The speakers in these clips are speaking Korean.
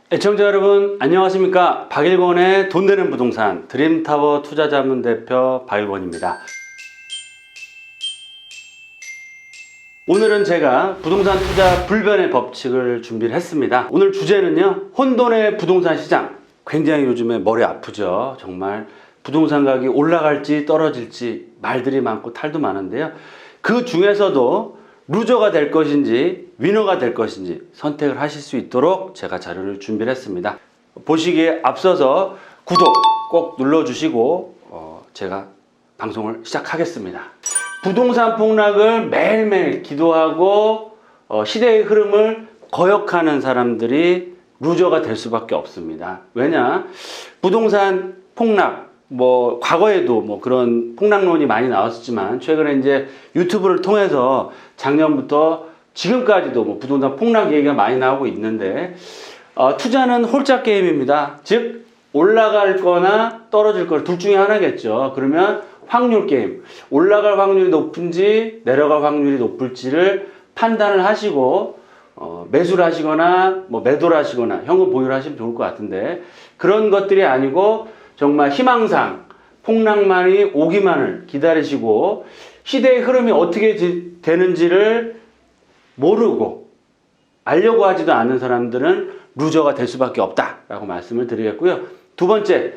애청자 여러분 안녕하십니까. 박일권의 돈 되는 부동산 드림타워 투자자문 대표 박일권입니다. 오늘은 제가 부동산 투자 불변의 법칙을 준비를 했습니다. 오늘 주제는요, 혼돈의 부동산 시장. 굉장히 요즘에 머리 아프죠. 정말 부동산 가격이 올라갈지 떨어질지 말들이 많고 탈도 많은데요, 그 중에서도 루저가 될 것인지 위너가 될 것인지 선택을 하실 수 있도록 제가 자료를 준비를 했습니다. 보시기에 앞서서 구독 꼭 눌러주시고 제가 방송을 시작하겠습니다. 부동산 폭락을 매일매일 기도하고 시대의 흐름을 거역하는 사람들이 루저가 될 수밖에 없습니다. 왜냐? 부동산 폭락, 과거에도 그런 폭락론이 많이 나왔었지만, 최근에 이제 유튜브를 통해서 작년부터 지금까지도 부동산 폭락 얘기가 많이 나오고 있는데, 투자는 홀짝 게임입니다. 즉, 올라갈 거나 떨어질 거나 둘 중에 하나겠죠. 그러면 확률 게임. 올라갈 확률이 높은지 내려갈 확률이 높을지를 판단을 하시고, 매수를 하시거나 매도를 하시거나 현금 보유를 하시면 좋을 것 같은데, 그런 것들이 아니고 정말 희망상 폭락만이 오기만을 기다리시고 시대의 흐름이 어떻게 되는지를 모르고 알려고 하지도 않는 사람들은 루저가 될 수밖에 없다라고 말씀을 드리겠고요. 두 번째,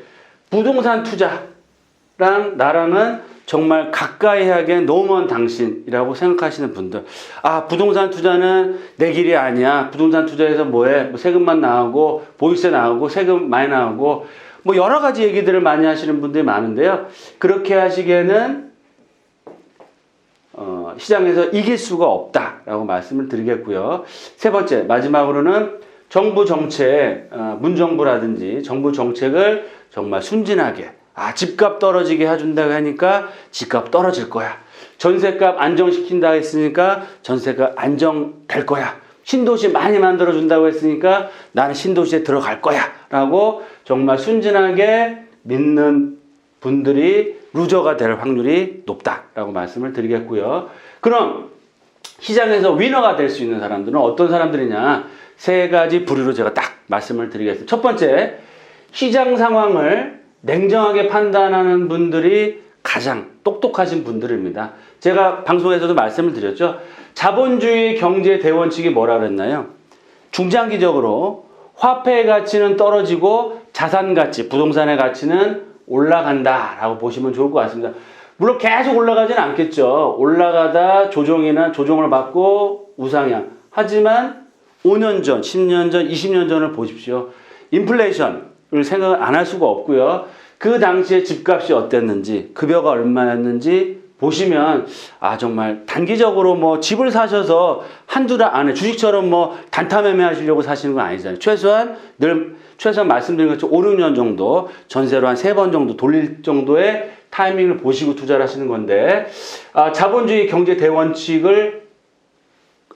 부동산 투자랑 나랑은 정말 가까이 하기엔 너무 먼 당신이라고 생각하시는 분들, 부동산 투자는 내 길이 아니야. 부동산 투자에서 뭐해? 세금만 나오고 보유세 나오고 세금 많이 나오고 여러 가지 얘기들을 많이 하시는 분들이 많은데요, 그렇게 하시기에는 시장에서 이길 수가 없다라고 말씀을 드리겠고요. 세 번째, 마지막으로는 정부 정책, 문정부라든지 정부 정책을 정말 순진하게, 집값 떨어지게 해준다고 하니까 집값 떨어질 거야. 전세값 안정시킨다고 했으니까 전세값 안정될 거야. 신도시 많이 만들어준다고 했으니까 나는 신도시에 들어갈 거야 라고 정말 순진하게 믿는 분들이 루저가 될 확률이 높다라고 말씀을 드리겠고요. 그럼 시장에서 위너가 될 수 있는 사람들은 어떤 사람들이냐, 세 가지 부류로 제가 딱 말씀을 드리겠습니다. 첫 번째, 시장 상황을 냉정하게 판단하는 분들이 가장 똑똑하신 분들입니다. 제가 방송에서도 말씀을 드렸죠. 자본주의 경제 대원칙이 뭐라 그랬나요? 중장기적으로 화폐의 가치는 떨어지고 자산 가치, 부동산의 가치는 올라간다라고 보시면 좋을 것 같습니다. 물론 계속 올라가지는 않겠죠. 올라가다 조정을 받고 우상향. 하지만 5년 전, 10년 전, 20년 전을 보십시오. 인플레이션을 생각을 안 할 수가 없고요. 그 당시에 집값이 어땠는지, 급여가 얼마였는지 보시면 정말 단기적으로 집을 사셔서 한두 달 안에 주식처럼 단타 매매 하시려고 사시는 건 아니잖아요. 최소한 말씀드린 것처럼 5, 6년 정도 전세로 한 3번 정도 돌릴 정도의 타이밍을 보시고 투자를 하시는 건데, 자본주의 경제 대원칙을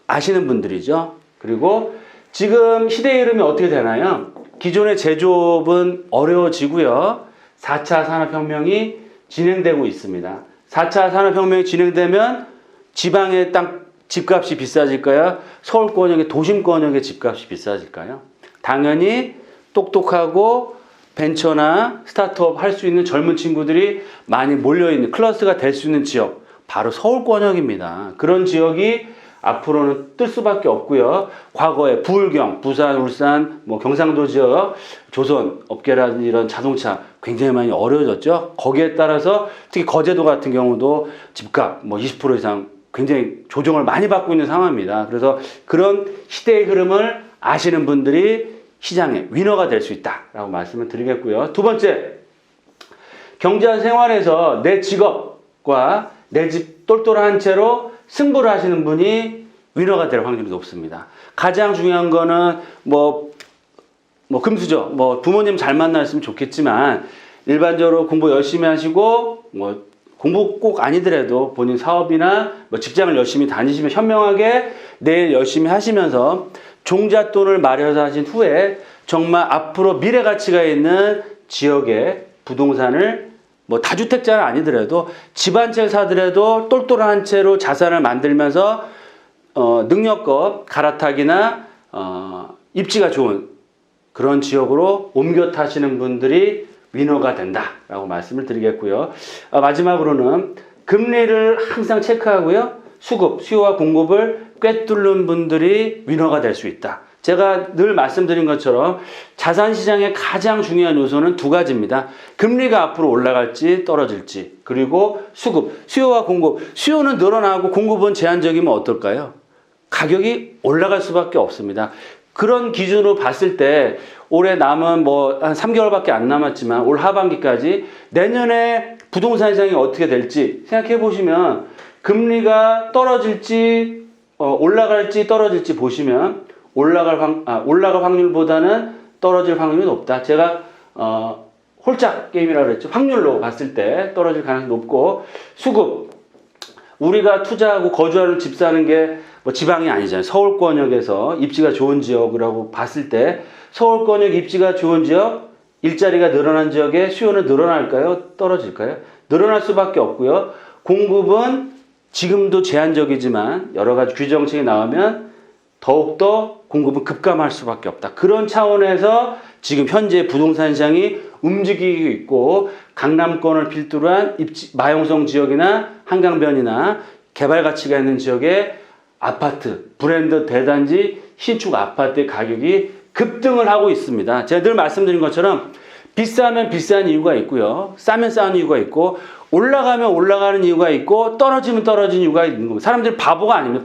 아시는 분들이죠. 그리고 지금 시대의 흐름이 어떻게 되나요? 기존의 제조업은 어려워지고요. 4차 산업혁명이 진행되고 있습니다. 4차 산업혁명이 진행되면 지방의 땅 집값이 비싸질까요? 서울권역의 도심권역의 집값이 비싸질까요? 당연히 똑똑하고 벤처나 스타트업 할 수 있는 젊은 친구들이 많이 몰려있는 클러스가 될 수 있는 지역, 바로 서울권역입니다. 그런 지역이 앞으로는 뜰 수밖에 없고요. 과거에 부울경, 부산, 울산, 경상도 지역, 조선 업계라든지 이런 자동차 굉장히 많이 어려워졌죠. 거기에 따라서 특히 거제도 같은 경우도 집값 20% 이상 굉장히 조정을 많이 받고 있는 상황입니다. 그래서 그런 시대의 흐름을 아시는 분들이 시장의 위너가 될 수 있다라고 말씀을 드리겠고요. 두 번째, 경제 생활에서 내 직업과 내 집 똘똘한 채로 승부를 하시는 분이 위너가 될 확률이 높습니다. 가장 중요한 거는 금수저, 부모님 잘 만났으면 좋겠지만, 일반적으로 공부 열심히 하시고, 공부 꼭 아니더라도 본인 사업이나 직장을 열심히 다니시면 현명하게 내일 열심히 하시면서 종잣돈을 마련하신 후에 정말 앞으로 미래 가치가 있는 지역의 부동산을 다주택자는 아니더라도 집 한 채 사더라도 똘똘한 채로 자산을 만들면서 능력껏 갈아타기나 입지가 좋은 그런 지역으로 옮겨 타시는 분들이 위너가 된다라고 말씀을 드리겠고요. 마지막으로는 금리를 항상 체크하고요. 수급, 수요와 공급을 꿰뚫는 분들이 위너가 될 수 있다. 제가 늘 말씀드린 것처럼 자산시장의 가장 중요한 요소는 두 가지입니다. 금리가 앞으로 올라갈지 떨어질지, 그리고 수급, 수요와 공급. 수요는 늘어나고 공급은 제한적이면 어떨까요? 가격이 올라갈 수밖에 없습니다. 그런 기준으로 봤을 때 올해 남은 뭐 한 3개월밖에 안 남았지만 올 하반기까지 내년에 부동산 시장이 어떻게 될지 생각해 보시면 금리가 떨어질지 올라갈지 떨어질지 보시면 올라갈 확률보다는 떨어질 확률이 높다. 제가 홀짝 게임이라고 그랬죠. 확률로 봤을 때 떨어질 가능성이 높고, 수급, 우리가 투자하고 거주하는 집 사는 게 뭐 지방이 아니잖아요. 서울권역에서 입지가 좋은 지역이라고 봤을 때 서울권역 입지가 좋은 지역, 일자리가 늘어난 지역에 수요는 늘어날까요? 떨어질까요? 늘어날 수밖에 없고요. 공급은 지금도 제한적이지만 여러 가지 규정책이 나오면 더욱더 공급은 급감할 수밖에 없다. 그런 차원에서 지금 현재 부동산 시장이 움직이고 있고, 강남권을 필두로 한 마용성 지역이나 한강변이나 개발 가치가 있는 지역의 아파트, 브랜드 대단지, 신축 아파트의 가격이 급등을 하고 있습니다. 제가 늘 말씀드린 것처럼 비싸면 비싼 이유가 있고요. 싸면 싸는 이유가 있고, 올라가면 올라가는 이유가 있고, 떨어지면 떨어지는 이유가 있는 겁니다. 사람들이 바보가 아닙니다.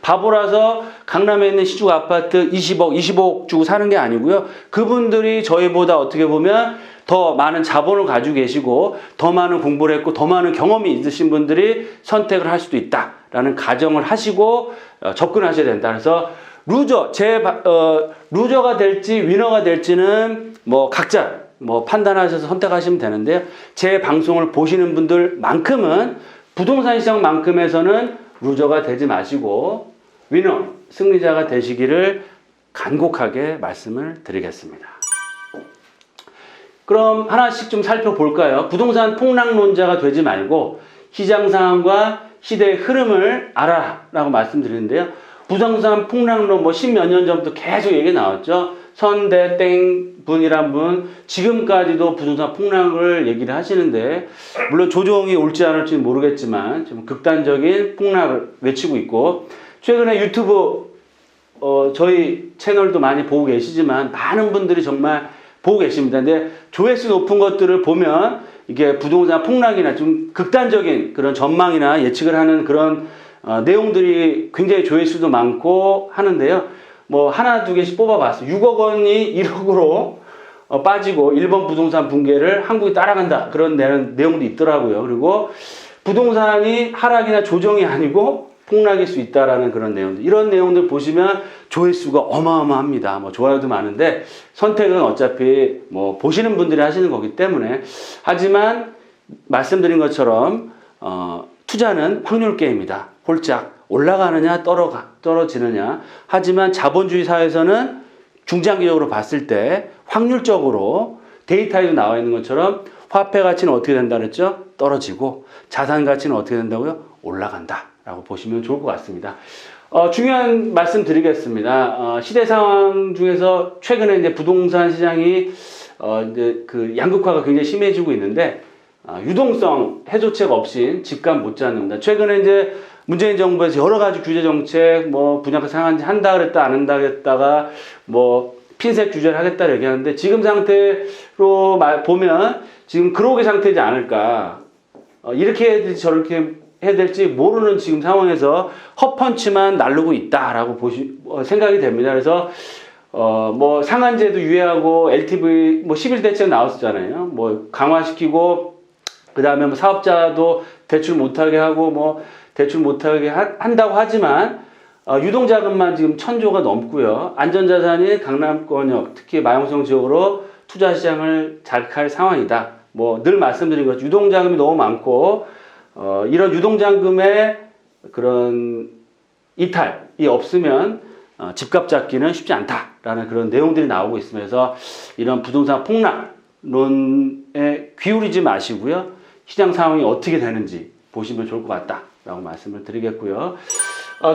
바보라서 강남에 있는 신축 아파트 20억, 25억 주고 사는 게 아니고요. 그분들이 저희보다 어떻게 보면 더 많은 자본을 가지고 계시고, 더 많은 공부를 했고, 더 많은 경험이 있으신 분들이 선택을 할 수도 있다라는 가정을 하시고 접근하셔야 된다. 그래서 루저가 될지 위너가 될지는 뭐 각자 판단하셔서 선택하시면 되는데요. 제 방송을 보시는 분들만큼은 부동산 시장만큼에서는 루저가 되지 마시고 위너, 승리자가 되시기를 간곡하게 말씀을 드리겠습니다. 그럼 하나씩 좀 살펴볼까요? 부동산 폭락론자가 되지 말고 시장 상황과 시대의 흐름을 알아라고 말씀드리는데요. 부동산 폭락론 십몇 년 전부터 계속 얘기 나왔죠. 선대땡 분이란 분, 지금까지도 부동산 폭락을 얘기를 하시는데, 물론 조정이 올지 안 올지는 모르겠지만 좀 극단적인 폭락을 외치고 있고, 최근에 유튜브 저희 채널도 많이 보고 계시지만 많은 분들이 정말 보고 계십니다. 근데 조회수 높은 것들을 보면 이게 부동산 폭락이나 좀 극단적인 그런 전망이나 예측을 하는 그런 내용들이 굉장히 조회수도 많고 하는데요. 하나 두 개씩 뽑아봤어요. 6억 원이 1억으로 빠지고 일본 부동산 붕괴를 한국이 따라간다. 그런 내용도 있더라고요. 그리고 부동산이 하락이나 조정이 아니고 폭락일 수 있다라는 그런 내용들. 이런 내용들 보시면 조회수가 어마어마합니다. 좋아요도 많은데 선택은 어차피 보시는 분들이 하시는 거기 때문에. 하지만 말씀드린 것처럼 투자는 확률 게임이다. 홀짝 올라가느냐 떨어지느냐. 하지만 자본주의 사회에서는 중장기적으로 봤을 때 확률적으로 데이터에도 나와 있는 것처럼 화폐 가치는 어떻게 된다 그랬죠? 떨어지고 자산 가치는 어떻게 된다고요? 올라간다 라고 보시면 좋을 것 같습니다. 중요한 말씀 드리겠습니다. 시대 상황 중에서 최근에 이제 부동산 시장이 이제 그 양극화가 굉장히 심해지고 있는데, 유동성 해소책 없이 집값 못 잡는다. 최근에 이제 문재인 정부에서 여러 가지 규제 정책, 분양가 상한제 한다 그랬다 안 한다 그랬다가 핀셋 규제를 하겠다 얘기하는데, 지금 상태로 보면 지금 그러기 상태지 않을까. 이렇게 해야 될지 저렇게 해야 될지 모르는 지금 상황에서 헛펀치만 날르고 있다라고 생각이 됩니다. 그래서 상한제도 유예하고 LTV 10일 대책 나왔었잖아요. 강화시키고 그 다음에 사업자도 대출 못하게 하고 대출 못하게 한다고 하지만 유동자금만 지금 1,000조가 넘고요. 안전자산이 강남권역, 특히 마용성 지역으로 투자 시장을 자극할 상황이다. 늘 말씀드린 것처럼 유동자금이 너무 많고 이런 유동자금의 그런 이탈이 없으면 집값 잡기는 쉽지 않다라는 그런 내용들이 나오고 있으면서 이런 부동산 폭락론에 기울이지 마시고요. 시장 상황이 어떻게 되는지 보시면 좋을 것 같다라고 말씀을 드리겠고요.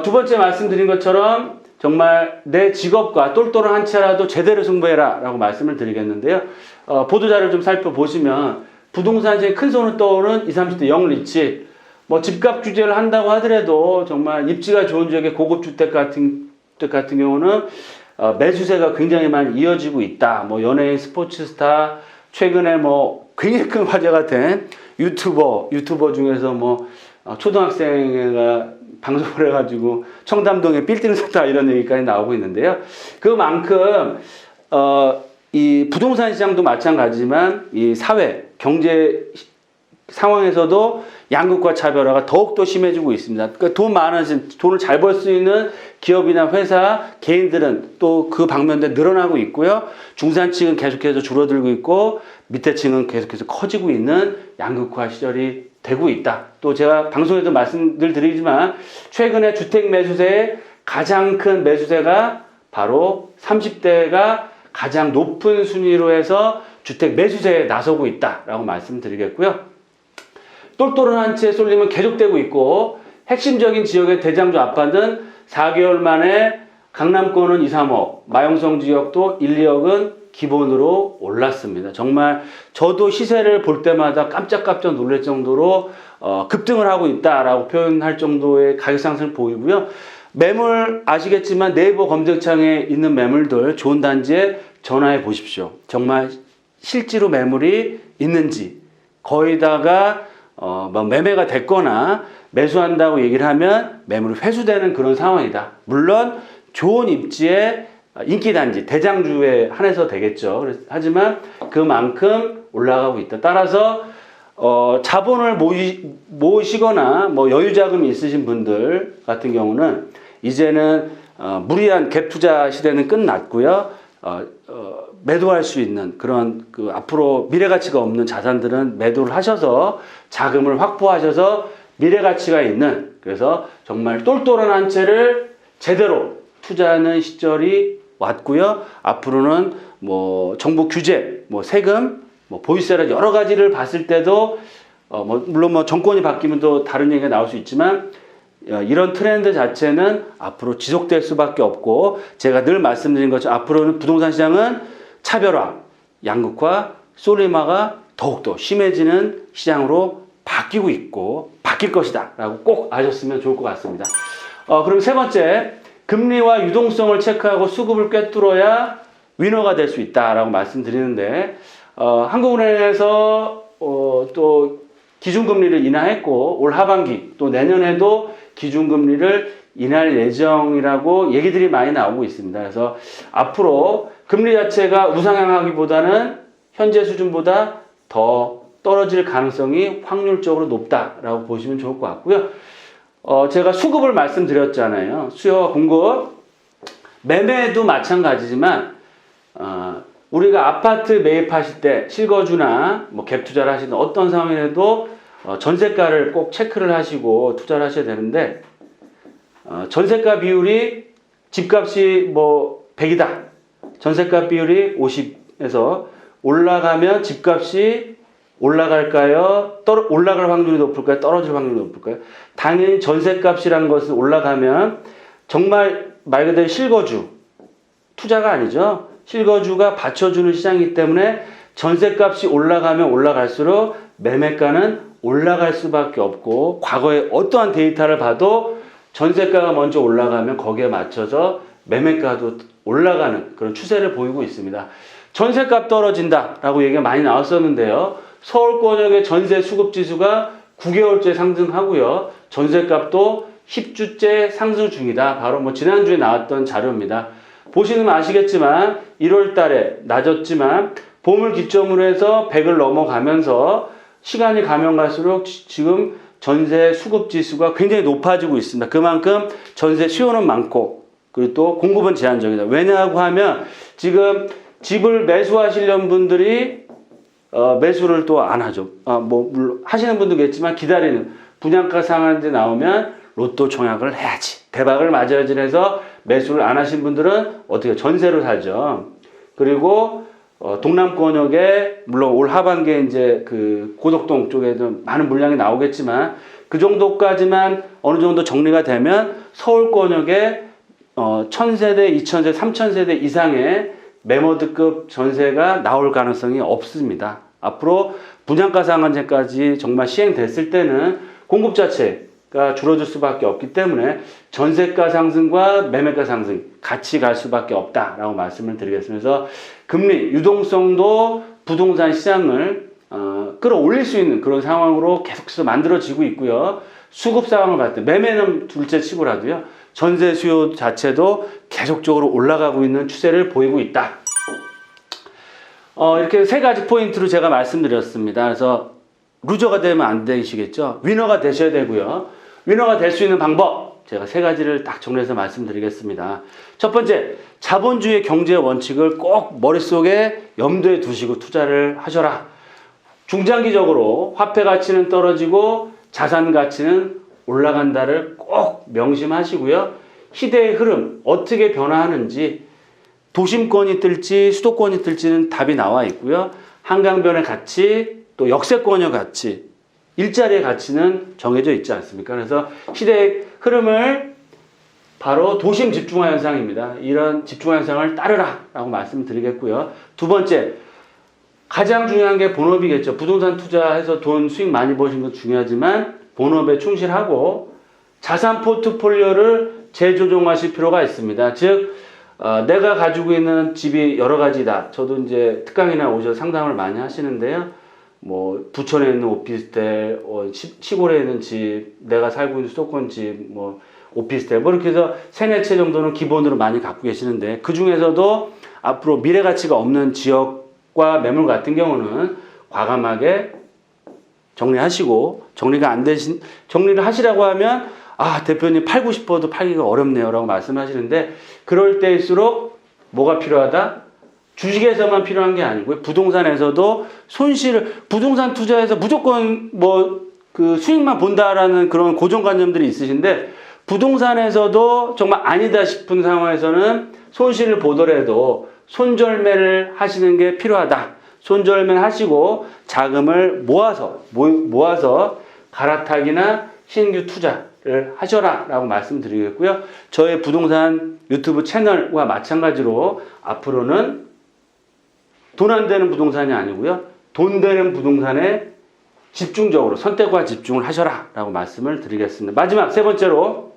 두 번째 말씀드린 것처럼 정말 내 직업과 똘똘한 한 채라도 제대로 승부해라 라고 말씀을 드리겠는데요. 보도자를 좀 살펴보시면 부동산 시장에 큰 손을 떠오른 20, 30대 영리치, 뭐 집값 규제를 한다고 하더라도 정말 입지가 좋은 지역의 고급 주택 같은 경우는 매수세가 굉장히 많이 이어지고 있다. 뭐 연예인, 스포츠 스타, 최근에 뭐 굉장히 큰 화제가 된 유튜버 중에서 뭐 초등학생가 방송을 해가지고 청담동에 빌딩을 샀다 이런 얘기까지 나오고 있는데요. 그만큼 이 부동산 시장도 마찬가지지만 이 사회 경제 상황에서도 양극화 차별화가 더욱더 심해지고 있습니다. 그러니까 돈 많으신, 돈을 잘 벌 수 있는 기업이나 회사, 개인들은 또 그 방면대 늘어나고 있고요. 중산층은 계속해서 줄어들고 있고 밑에 층은 계속해서 커지고 있는 양극화 시절이 되고 있다. 또 제가 방송에서 말씀을 드리지만 최근에 주택 매수세의 가장 큰 매수세가 바로 30대가 가장 높은 순위로 해서 주택 매수세에 나서고 있다라고 말씀드리겠고요. 똘똘한 한 채 쏠림은 계속되고 있고 핵심적인 지역의 대장주 아파트는 4개월 만에 강남권은 2, 3억, 마용성 지역도 1, 2억은 기본으로 올랐습니다. 정말 저도 시세를 볼 때마다 깜짝깜짝 놀랄 정도로 급등을 하고 있다라고 표현할 정도의 가격 상승을 보이고요. 매물 아시겠지만 네이버 검색창에 있는 매물들 좋은 단지에 전화해 보십시오. 정말 실제로 매물이 있는지 거의다가 뭐 매매가 됐거나 매수한다고 얘기를 하면 매물이 회수되는 그런 상황이다. 물론 좋은 입지의 인기 단지, 대장주에 한해서 되겠죠. 하지만 그만큼 올라가고 있다. 따라서 자본을 모으시거나 뭐 여유 자금이 있으신 분들 같은 경우는 이제는 무리한 갭 투자 시대는 끝났고요. 매도할 수 있는 그런 앞으로 미래 가치가 없는 자산들은 매도를 하셔서 자금을 확보하셔서 미래 가치가 있는, 그래서 정말 똘똘한 한 채를 제대로 투자하는 시절이 왔고요. 앞으로는 뭐 정부 규제, 뭐 세금, 뭐 보유세라 여러 가지를 봤을 때도 물론 뭐 정권이 바뀌면 또 다른 얘기가 나올 수 있지만 이런 트렌드 자체는 앞으로 지속될 수밖에 없고, 제가 늘 말씀드린 것처럼 앞으로는 부동산 시장은 차별화, 양극화, 쏠림화가 더욱더 심해지는 시장으로 바뀌고 있고 바뀔 것이다 라고 꼭 아셨으면 좋을 것 같습니다. 그럼 세 번째, 금리와 유동성을 체크하고 수급을 꿰뚫어야 위너가 될 수 있다라고 말씀드리는데, 한국은행에서 또 기준금리를 인하했고 올 하반기 또 내년에도 기준금리를 인할 예정이라고 얘기들이 많이 나오고 있습니다. 그래서 앞으로 금리 자체가 우상향하기보다는 현재 수준보다 더 떨어질 가능성이 확률적으로 높다라고 보시면 좋을 것 같고요. 제가 수급을 말씀드렸잖아요. 수요와 공급, 매매도 마찬가지지만 우리가 아파트 매입하실 때 실거주나 뭐 갭 투자를 하시는 어떤 상황에도 전세가를 꼭 체크를 하시고 투자를 하셔야 되는데, 전세가 비율이 집값이 뭐 100이다. 전세가 비율이 50에서 올라가면 집값이 올라갈까요? 올라갈 확률이 높을까요? 떨어질 확률이 높을까요? 당연히 전세값이라는 것은 올라가면 정말 말 그대로 실거주, 투자가 아니죠. 실거주가 받쳐주는 시장이기 때문에 전세값이 올라가면 올라갈수록 매매가는 올라갈 수밖에 없고, 과거에 어떠한 데이터를 봐도 전세가가 먼저 올라가면 거기에 맞춰서 매매가도 올라가는 그런 추세를 보이고 있습니다. 전세값 떨어진다라고 얘기가 많이 나왔었는데요. 서울권역의 전세 수급지수가 9개월째 상승하고요. 전세값도 10주째 상승 중이다. 바로 뭐 지난주에 나왔던 자료입니다. 보시면 아시겠지만 1월 달에 낮았지만 봄을 기점으로 해서 100을 넘어가면서 시간이 가면 갈수록 지금 전세 수급 지수가 굉장히 높아지고 있습니다. 그만큼 전세 수요는 많고 그리고 또 공급은 제한적이다. 왜냐하고 하면 지금 집을 매수하시려는 분들이 매수를 또 안 하죠. 뭐 물론 하시는 분도 있겠지만 기다리는, 분양가 상한제 나오면 로또 청약을 해야지, 대박을 맞아야지 해서 매수를 안 하신 분들은 어떻게 전세로 사죠. 그리고 동남권역에 물론 올 하반기에 이제 그 고덕동 쪽에도 많은 물량이 나오겠지만 그 정도까지만 어느 정도 정리가 되면 서울권역에 1000세대, 2000세대, 3000세대 이상의 매머드급 전세가 나올 가능성이 없습니다. 앞으로 분양가 상한제까지 정말 시행됐을 때는 공급 자체가 줄어들 수밖에 없기 때문에 전세가 상승과 매매가 상승 같이 갈 수밖에 없다라고 말씀을 드리겠습니다. 그래서 금리 유동성도 부동산 시장을 끌어올릴 수 있는 그런 상황으로 계속해서 만들어지고 있고요. 수급 상황을 봤을 때 매매는 둘째 치고라도요. 전세 수요 자체도 계속적으로 올라가고 있는 추세를 보이고 있다. 이렇게 세 가지 포인트로 제가 말씀드렸습니다. 그래서 루저가 되면 안 되시겠죠. 위너가 되셔야 되고요. 위너가 될 수 있는 방법 제가 세 가지를 딱 정리해서 말씀드리겠습니다. 첫 번째, 자본주의 경제 원칙을 꼭 머릿속에 염두에 두시고 투자를 하셔라. 중장기적으로 화폐 가치는 떨어지고 자산 가치는 올라간다를 꼭 명심하시고요. 시대의 흐름 어떻게 변화하는지 도심권이 뜰지 수도권이 뜰지는 답이 나와 있고요. 한강변의 가치 또 역세권의 가치 일자리의 가치는 정해져 있지 않습니까? 그래서 시대의 흐름을 바로 도심 집중화 현상입니다. 이런 집중화 현상을 따르라 라고 말씀드리겠고요. 두 번째, 가장 중요한 게 본업이겠죠. 부동산 투자해서 돈 수익 많이 버신 건 중요하지만 본업에 충실하고 자산 포트폴리오를 재조정하실 필요가 있습니다. 즉 내가 가지고 있는 집이 여러 가지다. 저도 이제 특강이나 오셔서 상담을 많이 하시는데요. 뭐 부천에 있는 오피스텔, 시골에 있는 집, 내가 살고 있는 수도권 집, 뭐 오피스텔, 뭐 이렇게 해서 세네 채 정도는 기본으로 많이 갖고 계시는데 그 중에서도 앞으로 미래 가치가 없는 지역과 매물 같은 경우는 과감하게 정리하시고 정리를 하시라고 하면 대표님 팔고 싶어도 팔기가 어렵네요 라고 말씀하시는데 그럴 때일수록 뭐가 필요하다? 주식에서만 필요한 게 아니고요. 부동산에서도 부동산 투자해서 무조건 그 수익만 본다라는 그런 고정관념들이 있으신데 부동산에서도 정말 아니다 싶은 상황에서는 손실을 보더라도 손절매를 하시는 게 필요하다. 손절매 하시고 자금을 모아서 갈아타기나 신규 투자를 하셔라 라고 말씀드리겠고요. 저의 부동산 유튜브 채널과 마찬가지로 앞으로는 돈 안 되는 부동산이 아니고요. 돈 되는 부동산에 집중적으로 선택과 집중을 하셔라 라고 말씀을 드리겠습니다. 마지막 세 번째로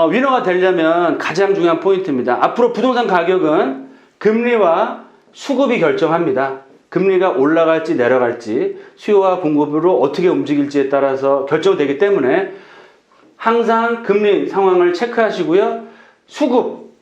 위너가 되려면 가장 중요한 포인트입니다. 앞으로 부동산 가격은 금리와 수급이 결정합니다. 금리가 올라갈지 내려갈지 수요와 공급으로 어떻게 움직일지에 따라서 결정되기 때문에 항상 금리 상황을 체크하시고요. 수급,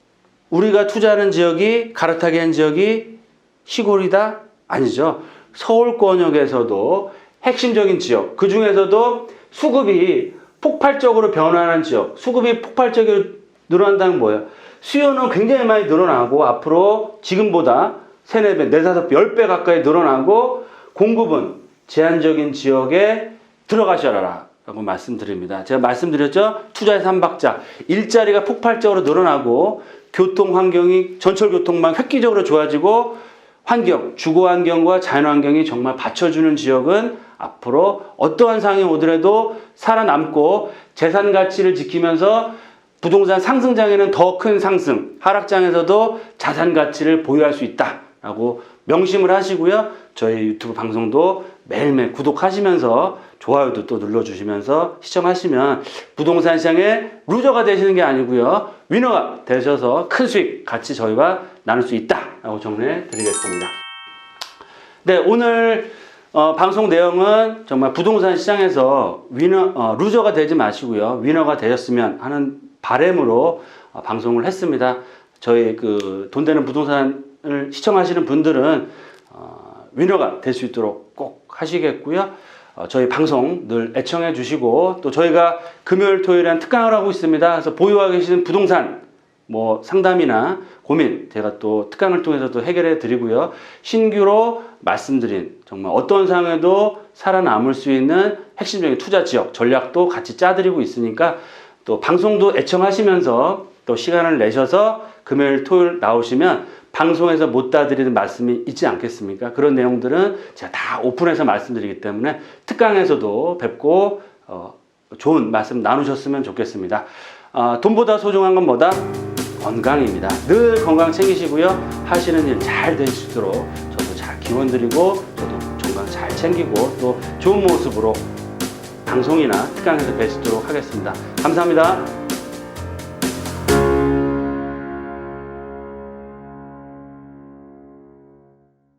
우리가 투자하는 지역이 갈아타기 한 지역이 시골이다? 아니죠. 서울권역에서도 핵심적인 지역, 그 중에서도 수급이 폭발적으로 변화하는 지역, 수급이 폭발적으로 늘어난다는 뭐예요? 수요는 굉장히 많이 늘어나고 앞으로 지금보다 3, 4배, 4, 5배, 10배 가까이 늘어나고 공급은 제한적인 지역에 들어가셔라 라고 말씀드립니다. 제가 말씀드렸죠? 투자의 3박자. 일자리가 폭발적으로 늘어나고 교통 환경이 전철 교통망 획기적으로 좋아지고 주거 환경과 자연 환경이 정말 받쳐주는 지역은 앞으로 어떠한 상황이 오더라도 살아남고 재산 가치를 지키면서 부동산 상승장에는 더 큰 상승, 하락장에서도 자산 가치를 보유할 수 있다라고 명심을 하시고요. 저희 유튜브 방송도 매일매일 구독하시면서 좋아요도 또 눌러주시면서 시청하시면 부동산 시장에 루저가 되시는 게 아니고요. 위너가 되셔서 큰 수익 같이 저희와 나눌 수 있다라고 정리해 드리겠습니다. 네, 오늘 방송 내용은 정말 부동산 시장에서 루저가 되지 마시고요. 위너가 되셨으면 하는 바람으로 방송을 했습니다. 저희 돈 되는 부동산을 시청하시는 분들은 위너가 될 수 있도록 꼭 하시겠고요. 저희 방송 늘 애청해 주시고 또 저희가 금요일 토요일엔 특강을 하고 있습니다. 그래서 보유하고 계시는 부동산 상담이나 고민 제가 또 특강을 통해서 또 해결해 드리고요. 신규로 말씀드린 정말 어떤 상황에도 살아남을 수 있는 핵심적인 투자 지역 전략도 같이 짜드리고 있으니까 또 방송도 애청하시면서 또 시간을 내셔서 금요일 토요일 나오시면 방송에서 못 다드리는 말씀이 있지 않겠습니까? 그런 내용들은 제가 다 오픈해서 말씀드리기 때문에 특강에서도 뵙고 좋은 말씀 나누셨으면 좋겠습니다. 돈보다 소중한 건 뭐다? 건강입니다. 늘 건강 챙기시고요. 하시는 일 잘 되시도록 저도 잘 기원드리고 저도 건강 잘 챙기고 또 좋은 모습으로 방송이나 특강에서 뵙도록 하겠습니다. 감사합니다.